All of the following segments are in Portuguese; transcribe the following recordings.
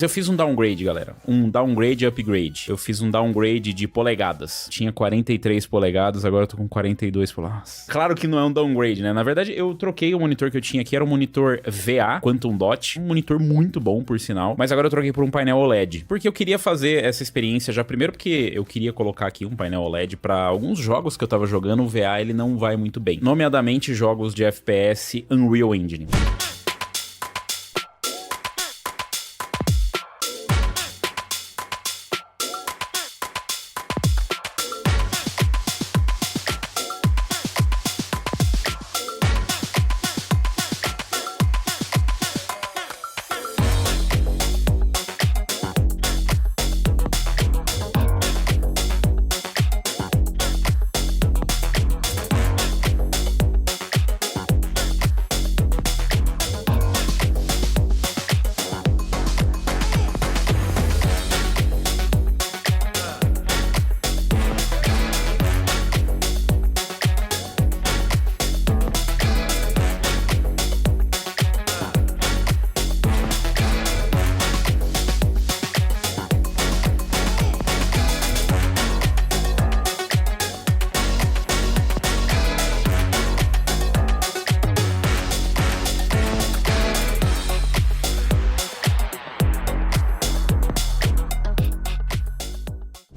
Eu fiz um downgrade, galera. Um downgrade upgrade. Eu fiz um downgrade de polegadas. Tinha 43 polegadas, agora eu tô com 42 polegadas. Claro que não é um downgrade, né? Na verdade, eu troquei o monitor que eu tinha aqui, era um monitor VA, Quantum Dot. Um monitor muito bom, por sinal. Mas agora eu troquei por um painel OLED. Porque eu queria fazer essa experiência já, primeiro porque eu queria colocar aqui um painel OLED pra alguns jogos que eu tava jogando, o VA ele não vai muito bem. Nomeadamente jogos de FPS Unreal Engine.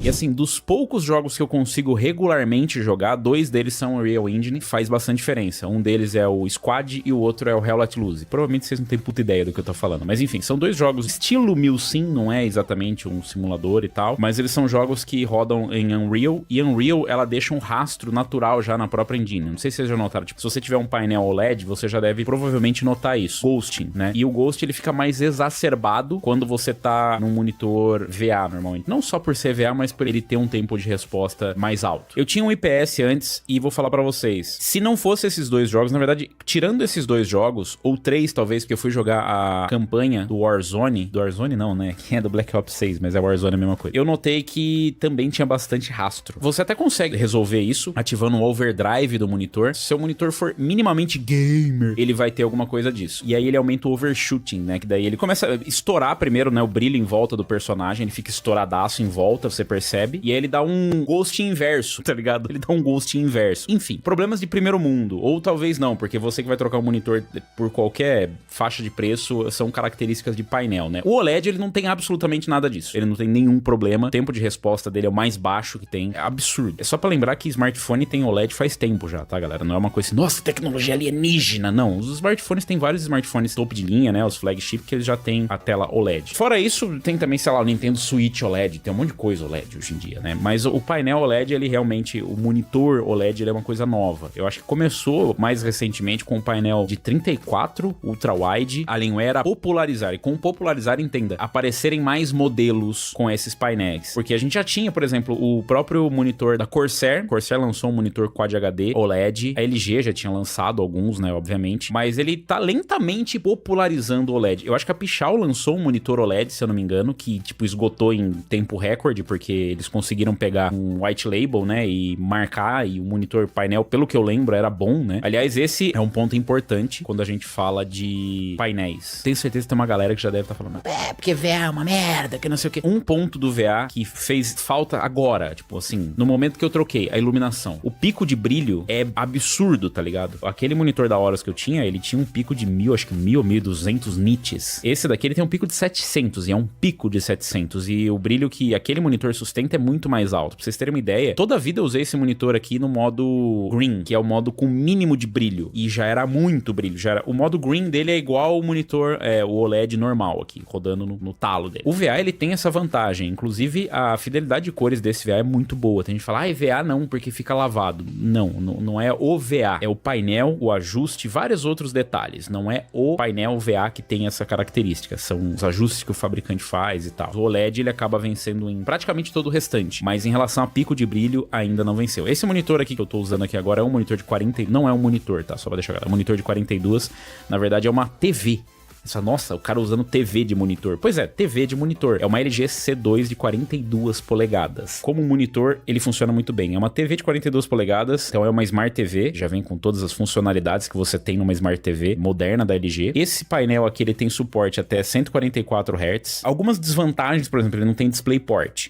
E assim, dos poucos jogos que eu consigo regularmente jogar, 2 deles são Unreal Engine, faz bastante diferença. Um deles é o Squad e o outro é o Hell Let Loose. Provavelmente vocês não têm puta ideia do que eu tô falando. Mas enfim, são 2 jogos estilo Milsim, não é exatamente um simulador e tal, mas eles são jogos que rodam em Unreal, e Unreal, ela deixa um rastro natural já na própria engine. Não sei se vocês já notaram, tipo, se você tiver um painel OLED, você já deve provavelmente notar isso. Ghosting, né? E o Ghost, ele fica mais exacerbado quando você tá num monitor VA, normalmente. Não só por ser VA, mas por ele ter um tempo de resposta mais alto. Eu tinha um IPS antes e vou falar pra vocês, se não fosse esses 2 jogos, na verdade, tirando esses 2 jogos, ou 3 talvez, porque eu fui jogar a campanha do Warzone não, né? Que é do Black Ops 6, mas é Warzone a mesma coisa. Eu notei que também tinha bastante rastro. Você até consegue resolver isso ativando o overdrive do monitor. Se seu monitor for minimamente gamer, ele vai ter alguma coisa disso. E aí ele aumenta o overshooting, né? Que daí ele começa a estourar primeiro, né? O brilho em volta do personagem, ele fica estouradaço em volta, você percebe. E aí ele dá um ghost inverso, tá ligado? Ele dá um ghost inverso. Enfim, problemas de primeiro mundo. Ou talvez não, porque você que vai trocar um monitor por qualquer faixa de preço, são características de painel, né? O OLED, ele não tem absolutamente nada disso. Ele não tem nenhum problema. O tempo de resposta dele é o mais baixo que tem. É absurdo. É só pra lembrar que smartphone tem OLED faz tempo já, tá, galera? Não é uma coisa assim, nossa, tecnologia alienígena. Não, os smartphones, tem vários smartphones topo de linha, né? Os flagship, que eles já têm a tela OLED. Fora isso, tem também, sei lá, o Nintendo Switch OLED. Tem um monte de coisa OLED hoje em dia, né? Mas o painel OLED, ele realmente, o monitor OLED, ele é uma coisa nova. Eu acho que começou mais recentemente com o painel de 34 ultra-wide, Alienware a popularizar. E com popularizar, entenda, aparecerem mais modelos com esses painéis. Porque a gente já tinha, por exemplo, o próprio monitor da Corsair. Corsair lançou um monitor Quad HD OLED. A LG já tinha lançado alguns, né, obviamente. Mas ele tá lentamente popularizando o OLED. Eu acho que a Pichau lançou um monitor OLED, se eu não me engano, que, tipo, esgotou em tempo recorde, porque eles conseguiram pegar um white label, né, e marcar, e o monitor painel, pelo que eu lembro, era bom, né. Aliás, esse é um ponto importante quando a gente fala de painéis. Tenho certeza que tem uma galera que já deve estar falando, porque VA é uma merda, que não sei o que. Um ponto do VA que fez falta agora, tipo assim, no momento que eu troquei a iluminação, o pico de brilho é absurdo, tá ligado? Aquele monitor da Horus que eu tinha, ele tinha um pico de 1000, acho que 1000 ou 1200 nits. Esse daqui, ele tem um pico de 700, e é um pico de 700, e o brilho que aquele monitor sustenta é muito mais alto. Pra vocês terem uma ideia, toda a vida eu usei esse monitor aqui no modo green, que é o modo com mínimo de brilho, e já era muito brilho, já era... O modo green dele é igual o monitor, o OLED normal aqui, rodando no talo dele. O VA, ele tem essa vantagem, inclusive a fidelidade de cores desse VA é muito boa. Tem gente que fala, VA não, porque fica lavado. Não é o VA, é o painel, o ajuste, vários outros detalhes. Não é o painel VA que tem essa característica, são os ajustes que o fabricante faz e tal. O OLED, ele acaba vencendo em praticamente todo o restante, mas em relação a pico de brilho, ainda não venceu. Esse monitor aqui que eu tô usando aqui agora é um monitor de 40, não é um monitor, tá? Só pra deixar claro, é um monitor de 42, na verdade é uma TV. Nossa, o cara usando TV de monitor. Pois é, TV de monitor. É uma LG C2 de 42 polegadas. Como monitor, ele funciona muito bem. É uma TV de 42 polegadas, então é uma Smart TV, já vem com todas as funcionalidades que você tem numa Smart TV moderna da LG. Esse painel aqui, ele tem suporte até 144 Hz. Algumas desvantagens, por exemplo, ele não tem DisplayPort.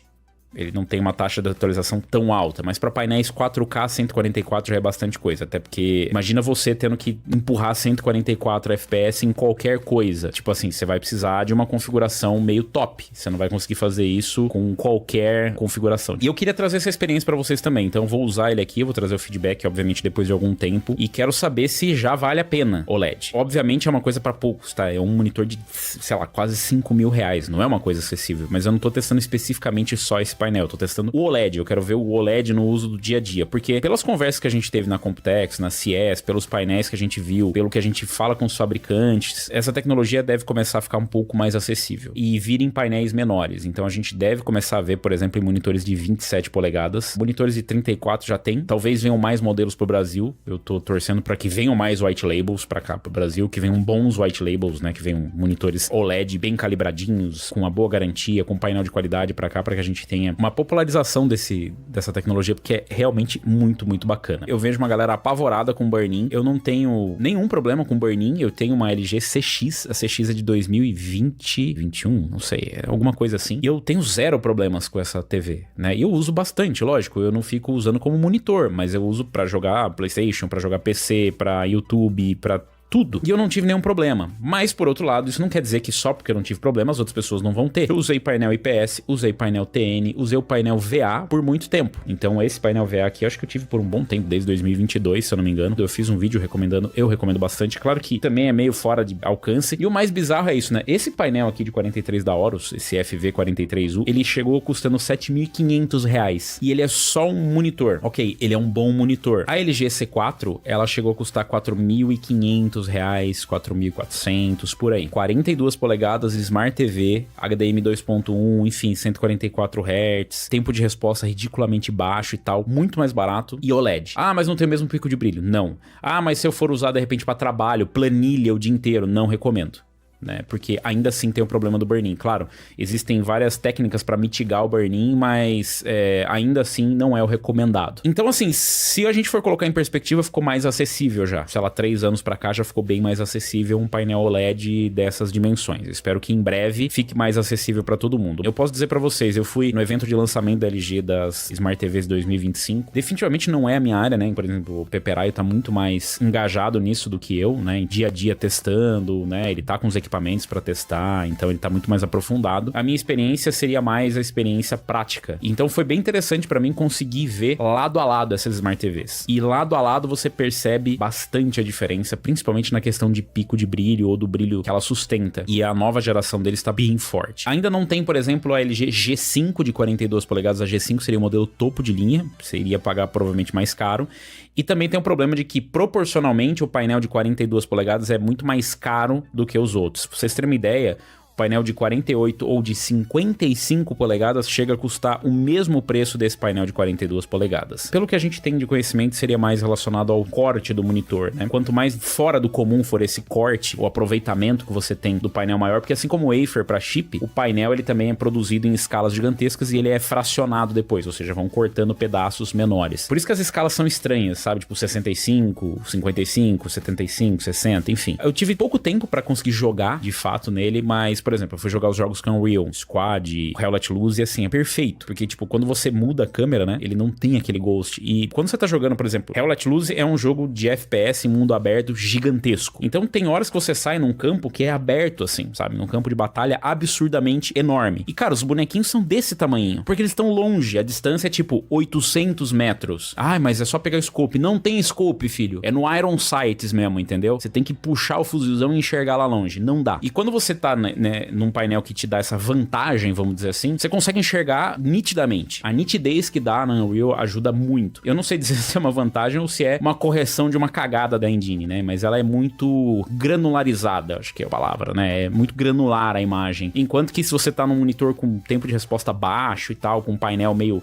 Ele não tem uma taxa de atualização tão alta, mas para painéis 4K 144 já é bastante coisa, até porque imagina você tendo que empurrar 144 FPS em qualquer coisa. Tipo assim, você vai precisar de uma configuração meio top. Você não vai conseguir fazer isso com qualquer configuração. E eu queria trazer essa experiência para vocês também, então eu vou usar ele aqui, eu vou trazer o feedback, obviamente, depois de algum tempo, e quero saber se já vale a pena OLED. Obviamente é uma coisa para poucos, tá? É um monitor de, sei lá, quase 5 mil reais, não é uma coisa acessível, mas eu não tô testando especificamente só esse painel, eu tô testando o OLED, eu quero ver o OLED no uso do dia a dia, porque pelas conversas que a gente teve na Computex, na CES, pelos painéis que a gente viu, pelo que a gente fala com os fabricantes, essa tecnologia deve começar a ficar um pouco mais acessível e vir em painéis menores, então a gente deve começar a ver, por exemplo, em monitores de 27 polegadas, monitores de 34 já tem, talvez venham mais modelos pro Brasil, eu tô torcendo para que venham mais white labels para cá pro Brasil, que venham bons white labels, né, que venham monitores OLED bem calibradinhos, com uma boa garantia, com painel de qualidade para cá, para que a gente tenha uma popularização dessa tecnologia, porque é realmente muito, muito bacana. Eu vejo uma galera apavorada com burn-in, eu não tenho nenhum problema com burn-in, eu tenho uma LG CX, a CX é de 2020, 21, não sei, é alguma coisa assim, e eu tenho zero problemas com essa TV, né, e eu uso bastante, lógico, eu não fico usando como monitor, mas eu uso pra jogar PlayStation, pra jogar PC, pra YouTube, pra tudo. E eu não tive nenhum problema. Mas, por outro lado, isso não quer dizer que só porque eu não tive problema, as outras pessoas não vão ter. Eu usei painel IPS, usei painel TN, usei o painel VA por muito tempo. Então, esse painel VA aqui, eu acho que eu tive por um bom tempo, desde 2022, se eu não me engano. Eu fiz um vídeo recomendando, eu recomendo bastante. Claro que também é meio fora de alcance. E o mais bizarro é isso, né? Esse painel aqui de 43 da Horus, esse FV43U, ele chegou custando R$7.500. E ele é só um monitor. Ok, ele é um bom monitor. A LG C4, ela chegou a custar R$4.500, 4.400, por aí. 42 polegadas, Smart TV, HDMI 2.1, enfim, 144 Hz, tempo de resposta ridiculamente baixo e tal, muito mais barato, e OLED. Ah, mas não tem o mesmo pico de brilho? Não. Ah, mas se eu for usar de repente para trabalho, planilha o dia inteiro, não recomendo. Né? Porque ainda assim tem o problema do burn-in. Claro, existem várias técnicas para mitigar o burn-in, mas ainda assim não é o recomendado. Então assim, se a gente for colocar em perspectiva, ficou mais acessível já. Sei lá, 3 anos para cá já ficou bem mais acessível um painel OLED dessas dimensões. Eu espero que em breve fique mais acessível para todo mundo. Eu posso dizer para vocês, eu fui no evento de lançamento da LG das Smart TVs 2025. Definitivamente não é a minha área, né? Por exemplo, o Peperaio tá muito mais engajado nisso do que eu, né? Em dia a dia testando, né? Ele tá com os equipamentos para testar, então ele tá muito mais aprofundado. A minha experiência seria mais a experiência prática. Então foi bem interessante para mim conseguir ver lado a lado essas Smart TVs. E lado a lado você percebe bastante a diferença, principalmente na questão de pico de brilho ou do brilho que ela sustenta. E a nova geração deles tá bem forte. Ainda não tem, por exemplo, a LG G5 de 42 polegadas. A G5 seria o modelo topo de linha, você iria pagar provavelmente mais caro. E também tem o problema de que, proporcionalmente, o painel de 42 polegadas é muito mais caro do que os outros. Pra vocês terem uma ideia, o painel de 48 ou de 55 polegadas chega a custar o mesmo preço desse painel de 42 polegadas. Pelo que a gente tem de conhecimento, seria mais relacionado ao corte do monitor, né? Quanto mais fora do comum for esse corte, o aproveitamento que você tem do painel maior, porque assim como o wafer para chip, o painel ele também é produzido em escalas gigantescas e ele é fracionado depois, ou seja, vão cortando pedaços menores. Por isso que as escalas são estranhas, sabe? Tipo 65, 55, 75, 60, enfim. Eu tive pouco tempo para conseguir jogar, de fato, nele, mas por exemplo, eu fui jogar os jogos com Unreal, Squad, Hell Let Loose e assim, é perfeito. Porque, tipo, quando você muda a câmera, né, ele não tem aquele ghost. E quando você tá jogando, por exemplo, Hell Let Loose é um jogo de FPS em mundo aberto gigantesco. Então tem horas que você sai num campo que é aberto, assim, sabe? Num campo de batalha absurdamente enorme. E, cara, os bonequinhos são desse tamanho. Porque eles estão longe. A distância é, tipo, 800 metros. Ah, mas é só pegar o scope. Não tem scope, filho. É no Iron Sights mesmo, entendeu? Você tem que puxar o fuzilzão e enxergar lá longe. Não dá. E quando você tá, né, num painel que te dá essa vantagem, vamos dizer assim, você consegue enxergar nitidamente. A nitidez que dá na Unreal ajuda muito. Eu não sei dizer se é uma vantagem ou se é uma correção de uma cagada da engine, né? Mas ela é muito granularizada, acho que é a palavra, né? É muito granular a imagem. Enquanto que se você tá num monitor com tempo de resposta baixo e tal, com um painel meio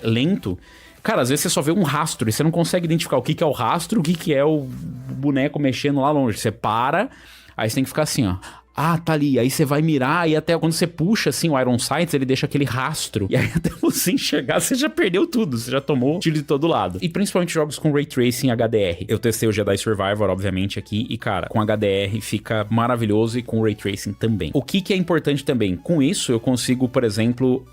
lento, cara, às vezes você só vê um rastro e você não consegue identificar o que é o rastro, o que é o boneco mexendo lá longe. Você para, aí você tem que ficar assim, ó. Ah, tá ali. Aí você vai mirar e até quando você puxa, assim, o Iron Sights, ele deixa aquele rastro. E aí até você enxergar, você já perdeu tudo. Você já tomou tiro de todo lado. E principalmente jogos com Ray Tracing HDR. Eu testei o Jedi Survivor, obviamente, aqui. E, cara, com HDR fica maravilhoso e com Ray Tracing também. O que é importante também? Com isso, eu consigo, por exemplo,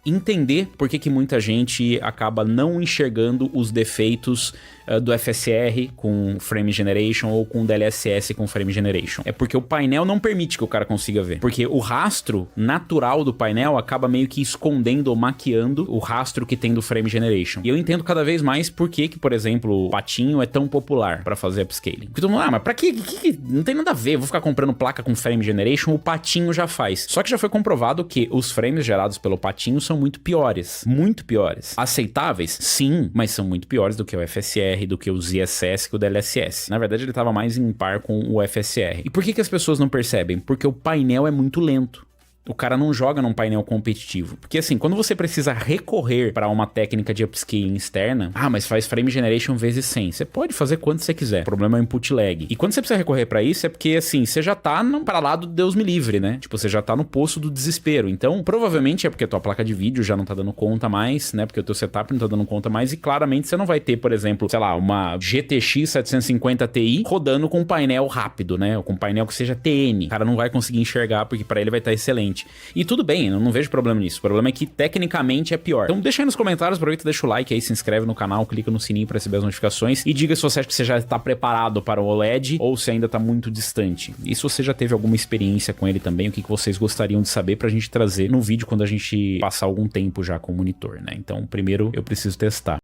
entender por que muita gente acaba não enxergando os defeitos do FSR com Frame Generation ou com DLSS com Frame Generation. É porque o painel não permite que o cara consiga ver. Porque o rastro natural do painel acaba meio que escondendo ou maquiando o rastro que tem do Frame Generation. E eu entendo cada vez mais por que, por exemplo, o Patinho é tão popular pra fazer upscaling. Porque todo mundo, mas pra quê? Não tem nada a ver, eu vou ficar comprando placa com Frame Generation, o Patinho já faz. Só que já foi comprovado que os frames gerados pelo Patinho são muito piores. Muito piores. Aceitáveis? Sim, mas são muito piores do que o FSR, do que o ZSS, que o DLSS. Na verdade, ele tava mais em par com o FSR. E por que as pessoas não percebem? Porque o painel é muito lento. O cara não joga num painel competitivo. Porque assim, quando você precisa recorrer para uma técnica de upscaling externa, mas faz frame generation vezes 100. Você pode fazer quanto você quiser. O problema é o input lag. E quando você precisa recorrer para isso é porque assim, você já tá para lá do Deus me livre, né? Tipo, você já tá no poço do desespero. Então, provavelmente é porque a tua placa de vídeo já não tá dando conta mais, né? Porque o teu setup não tá dando conta mais e claramente você não vai ter, por exemplo, sei lá, uma GTX 750 Ti rodando com um painel rápido, né? Ou com um painel que seja TN. O cara não vai conseguir enxergar porque para ele vai estar excelente. E tudo bem, eu não vejo problema nisso. O problema é que tecnicamente é pior. Então deixa aí nos comentários, aproveita, deixa o like aí, se inscreve no canal, clica no sininho para receber as notificações e diga se você acha que você já está preparado para o OLED ou se ainda está muito distante. E se você já teve alguma experiência com ele também, o que vocês gostariam de saber pra gente trazer no vídeo quando a gente passar algum tempo já com o monitor, né? Então primeiro eu preciso testar.